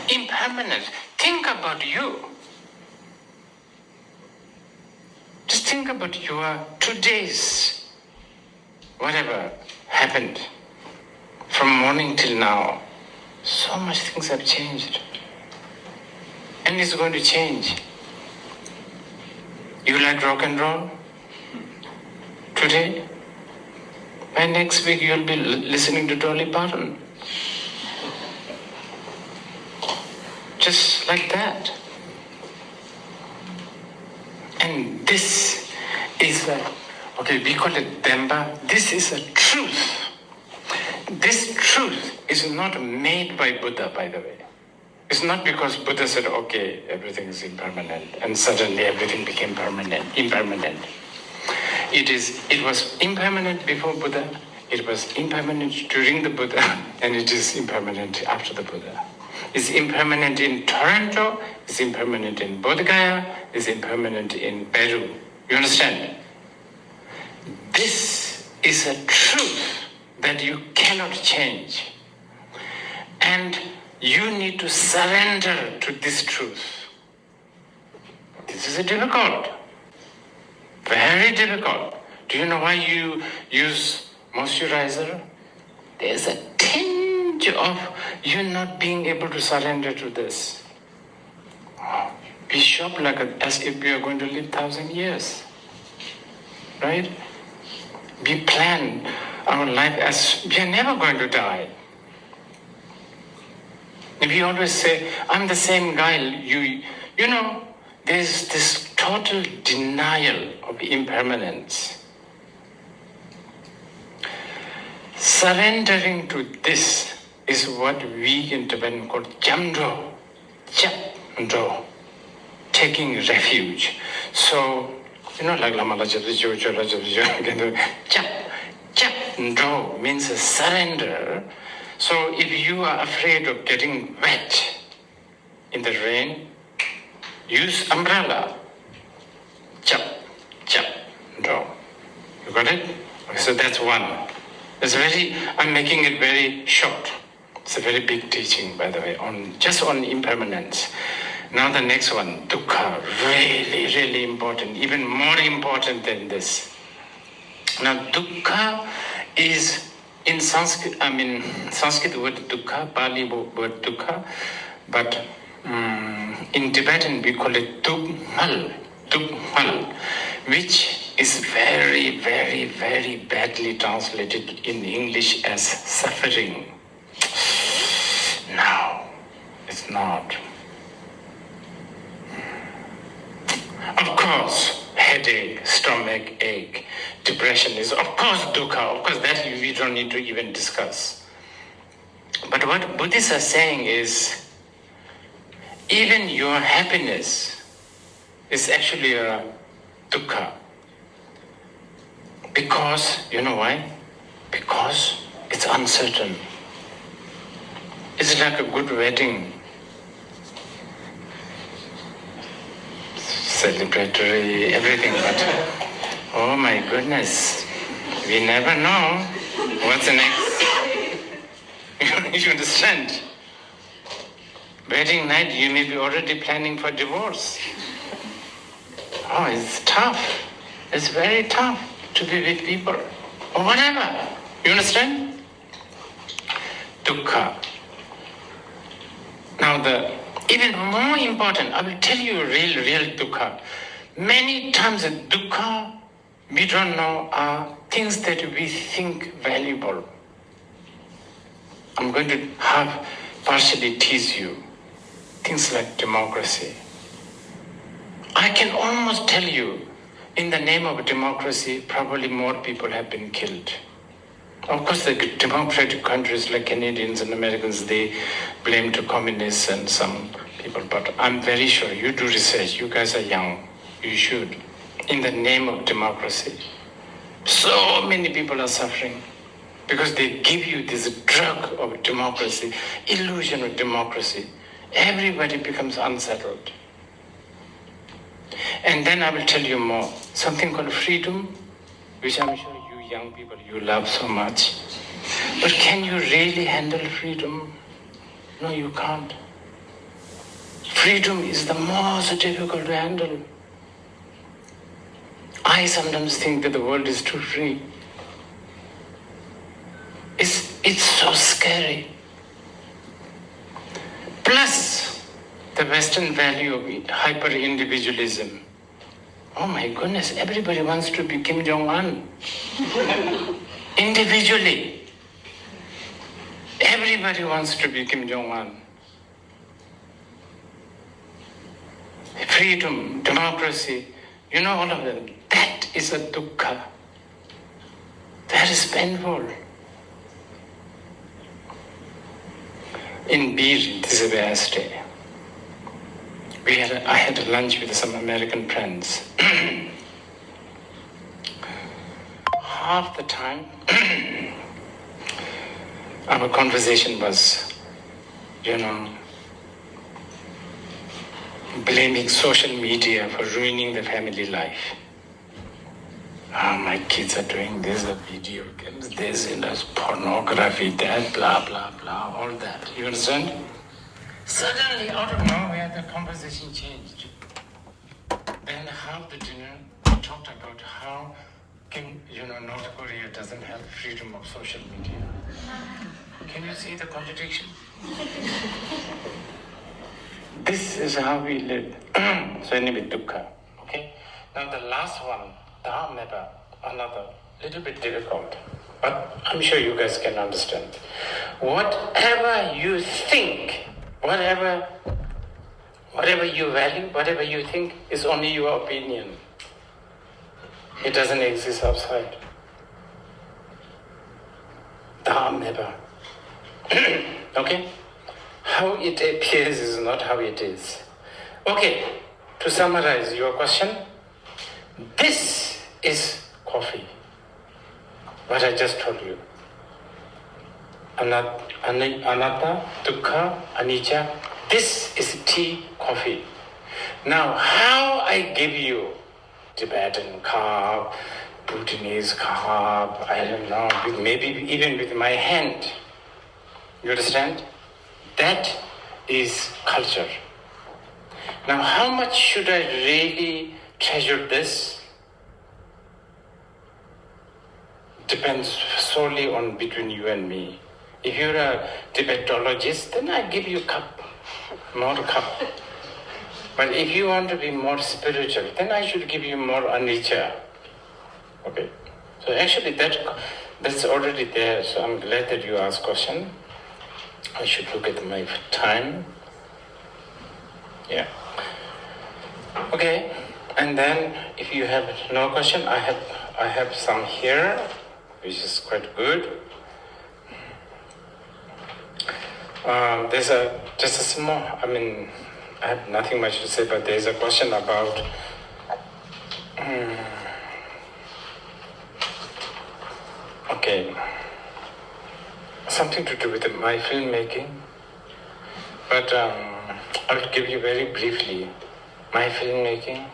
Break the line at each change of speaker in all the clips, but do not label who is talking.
Impermanence. Think about you. Just think about your 2 days, whatever happened from morning till now. So much things have changed. And it's going to change. You like rock and roll? Today? By next week you'll be listening to Dolly Parton. Just like that. And this is we call it Demba. This is a truth. This truth is not made by Buddha, by the way. It's not because Buddha said, okay, everything is impermanent, and suddenly everything became impermanent. It was impermanent before Buddha, it was impermanent during the Buddha, and it is impermanent after the Buddha. It's impermanent in Toronto, it's impermanent in Bodh Gaya, it's impermanent in Peru. You understand? This is a truth that you cannot change. And you need to surrender to this truth. This is difficult. Very difficult. Do you know why you use moisturizer? There's a tinge of you not being able to surrender to this. We shop as if we are going to live 1,000 years. Right? We plan our life as we are never going to die. We always say, I'm the same guy. You know, there's this total denial of impermanence. Surrendering to this is what we in Tibetan call jamdo, japdo, taking refuge. So, like Lama japdo means a surrender. So if you are afraid of getting wet in the rain, use umbrella. Do. You got it? Okay, so that's one. I'm making it very short. It's a very big teaching, by the way, just on impermanence. Now the next one, dukkha, really, really important, even more important than this. Now dukkha is, in Sanskrit, Sanskrit word dukkha, Pali word dukkha, but in Tibetan we call it dukmal, which is very, very, very badly translated in English as suffering. No, it's not. Of course, headache, stomach ache, depression is of course dukkha. Of course, that we don't need to even discuss. But what Buddhists are saying is, even your happiness is actually a dukkha. Because, you know why? Because it's uncertain. It's like a good wedding. Celebratory, everything, but oh my goodness, we never know what's the next. You understand? Wedding night, you may be already planning for divorce. Oh, it's tough. It's very tough to be with people, or whatever. You understand? Dukkha. Now even more important, I will tell you real dukkha. Many times dukkha, we don't know, are things that we think valuable. I'm going to partially tease you. Things like democracy. I can almost tell you, in the name of democracy, probably more people have been killed. Of course, the democratic countries like Canadians and Americans, they blame to communists and some people, but I'm very sure you do research, you guys are young, you should. In the name of democracy, so many people are suffering because they give you this drug of democracy, illusion of democracy. Everybody becomes unsettled. And then I will tell you more, something called freedom, which I'm sure you young people, you love so much. But can you really handle freedom? No, you can't. freedom is the most difficult to handle. I sometimes think that the world is too free. It's so scary. Plus, the Western value of hyper-individualism. Oh my goodness, everybody wants to be Kim Jong-un. Individually. Everybody wants to be Kim Jong-un. Freedom, democracy, you know all of them. That is a dukkha. That is painful. In Bir, this is where I stay. I had a lunch with some American friends. Half the time, our conversation was, blaming social media for ruining the family life. My kids are doing this, video games, this, pornography, that, blah, blah, blah, all that. You understand? Suddenly, out of nowhere, the conversation changed. Then half the dinner, we talked about how North Korea doesn't have freedom of social media. Can you see the contradiction? This is how we live. So anyway, dukkha. Okay? Now the last one, dhamma, another little bit difficult. But I'm sure you guys can understand. Whatever you think, whatever you value, whatever you think is only your opinion. It doesn't exist outside. Dhamma. Okay? How it appears is not how it is. Okay, to summarize your question, this is coffee. What I just told you. Anatta, dukkha, anicca. This is tea, coffee. Now, how I give you Tibetan carb, Bhutanese carb, I don't know, maybe even with my hand. You understand? That is culture. Now, how much should I really treasure this? Depends solely on between you and me. If you're a Tibetologist, then I give you more cup. But if you want to be more spiritual, then I should give you more anicca. Okay. So actually that's already there. So I'm glad that you asked question. I should look at my time. Yeah. Okay. And then if you have no question, I have some here, which is quite good. There's just a small, I have nothing much to say, but there's a question about something to do with my filmmaking. But I'll give you very briefly my filmmaking.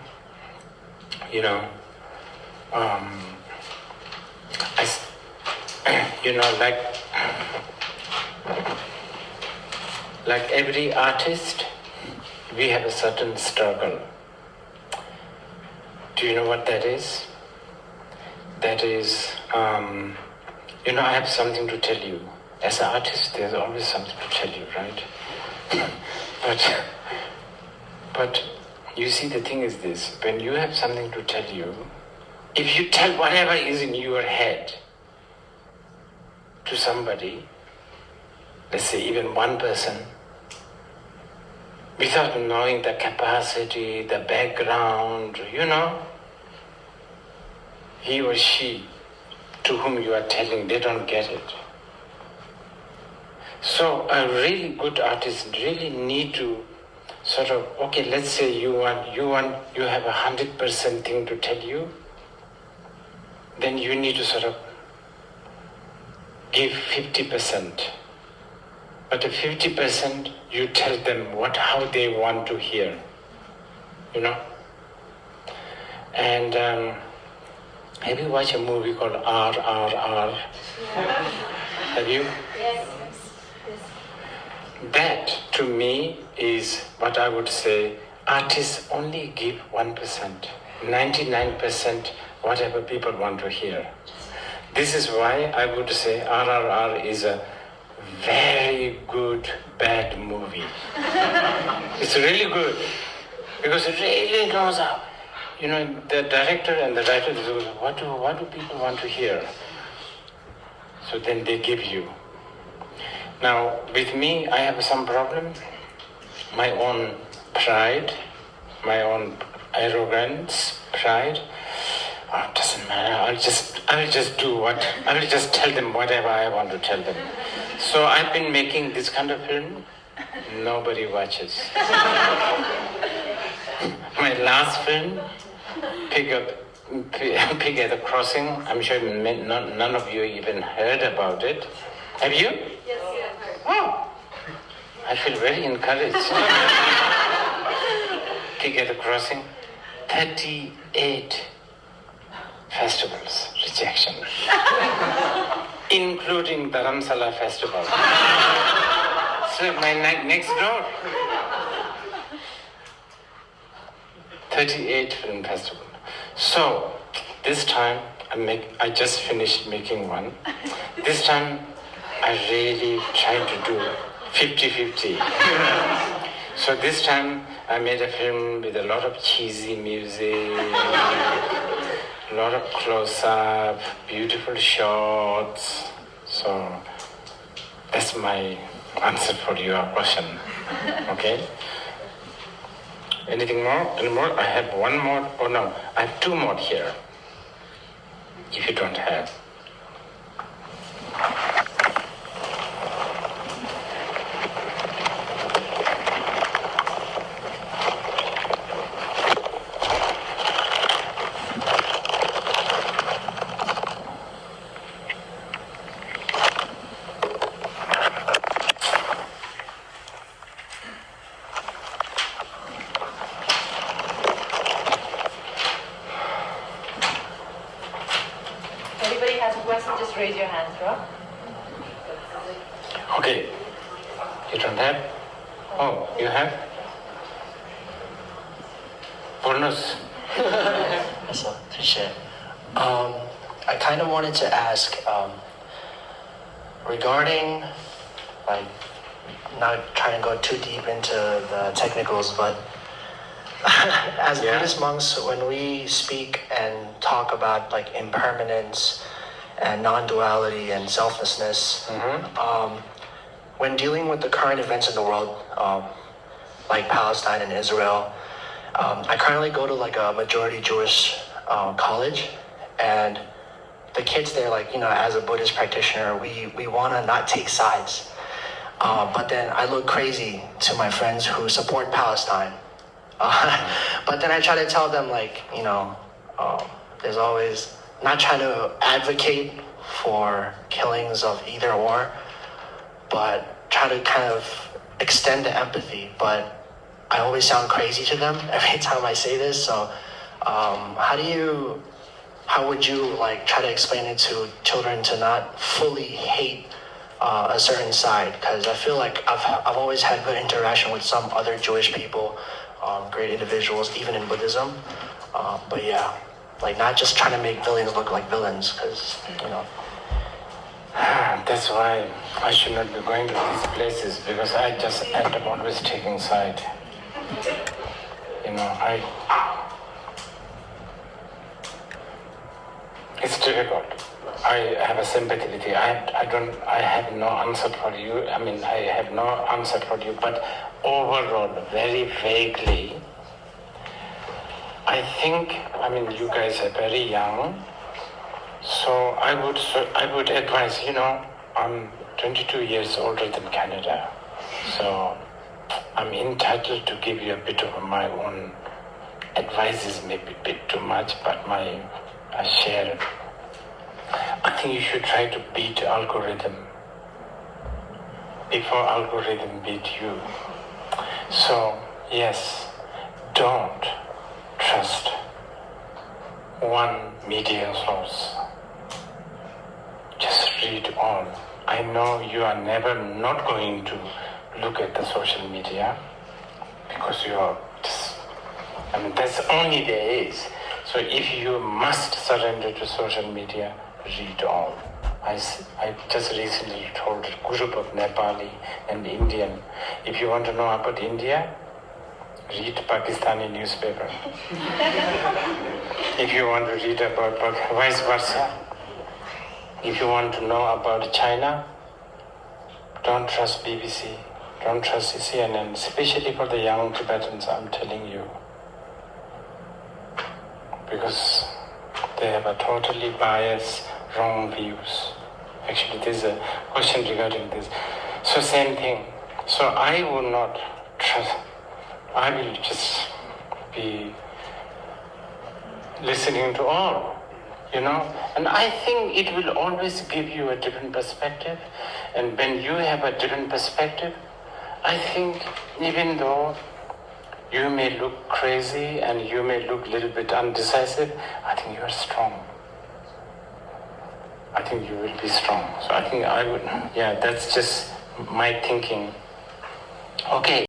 Like every artist, we have a certain struggle. Do you know what that is? That is, I have something to tell you. As an artist, there's always something to tell you, right? But you see, the thing is this: when you have something to tell you, if you tell whatever is in your head to somebody, let's say even one person, without knowing the capacity, the background, he or she to whom you are telling, they don't get it. So a really good artist really need to let's say you have 100% thing to tell you, then you need to give 50%. But the 50%, you tell them how they want to hear, And have you watched a movie called RRR? Have you?
Yes.
That, to me, is what I would say, artists only give 1%, 99% whatever people want to hear. This is why I would say RRR is a very good, bad movie. It's really good, because it really knows how, the director and the writer, what do people want to hear? So then they give you. Now, with me, I have some problem. My own pride, my own arrogance, pride. Oh, it doesn't matter. I will just tell them whatever I want to tell them. So I've been making this kind of film. Nobody watches. My last film, Pig at the Crossing. I'm sure none of you even heard about it. Have you?
Yes.
Oh, I feel very encouraged. Pig at the Crossing, 38 festivals, rejection, including the Dharamsala festival. So my next door, 38 film festival. So this time I just finished making one. This time I really tried to do 50-50. So this time I made a film with a lot of cheesy music, a lot of close-up, beautiful shots. So that's my answer for your question. Okay? Anything more? Any more? I have one more. Oh no, I have two more here. If you don't have.
Raise your hands, Rob.
Okay. You don't have? Oh, you have? Bonus.
Yes, appreciate it. I kind of wanted to ask, regarding, like, not trying to go too deep into the technicals, but as Buddhist monks, when we speak and talk about, like, impermanence and non-duality and selflessness, when dealing with the current events in the world, like Palestine and Israel, I currently go to like a majority Jewish college, and the kids there, like, as a Buddhist practitioner, we want to not take sides. But then I look crazy to my friends who support Palestine. But then I try to tell them, like, there's always, not trying to advocate for killings of either or, but try to kind of extend the empathy. But I always sound crazy to them every time I say this. So how would you like try to explain it to children to not fully hate a certain side? Because I feel like I've always had good interaction with some other Jewish people, great individuals, even in Buddhism. But yeah, like not just trying to make villains look like villains, because
That's why I should not be going to these places, because I just end up always taking side. It's difficult. I have a sympathy. I have no answer for you. I have no answer for you, but overall, very vaguely, I think, you guys are very young, so I would advise, I'm 22 years older than Canada, so I'm entitled to give you a bit of my own advices, maybe a bit too much, but I share. I think you should try to beat algorithm before algorithm beat you. So yes, don't trust one media source. Just read all. I know you are never not going to look at the social media because you are just, that's only there is. So if you must surrender to social media, read all. I just recently told a group of Nepali and Indian, if you want to know about India, read Pakistani newspaper. If you want to read about vice versa. If you want to know about China, don't trust BBC, don't trust CNN, especially for the young Tibetans, I'm telling you. Because they have a totally biased, wrong views. Actually, there's a question regarding this. So same thing. So I will not trust, I will just be listening to all, And I think it will always give you a different perspective. And when you have a different perspective, I think even though you may look crazy and you may look a little bit undecisive, I think you are strong. I think you will be strong. So I think that's just my thinking. Okay.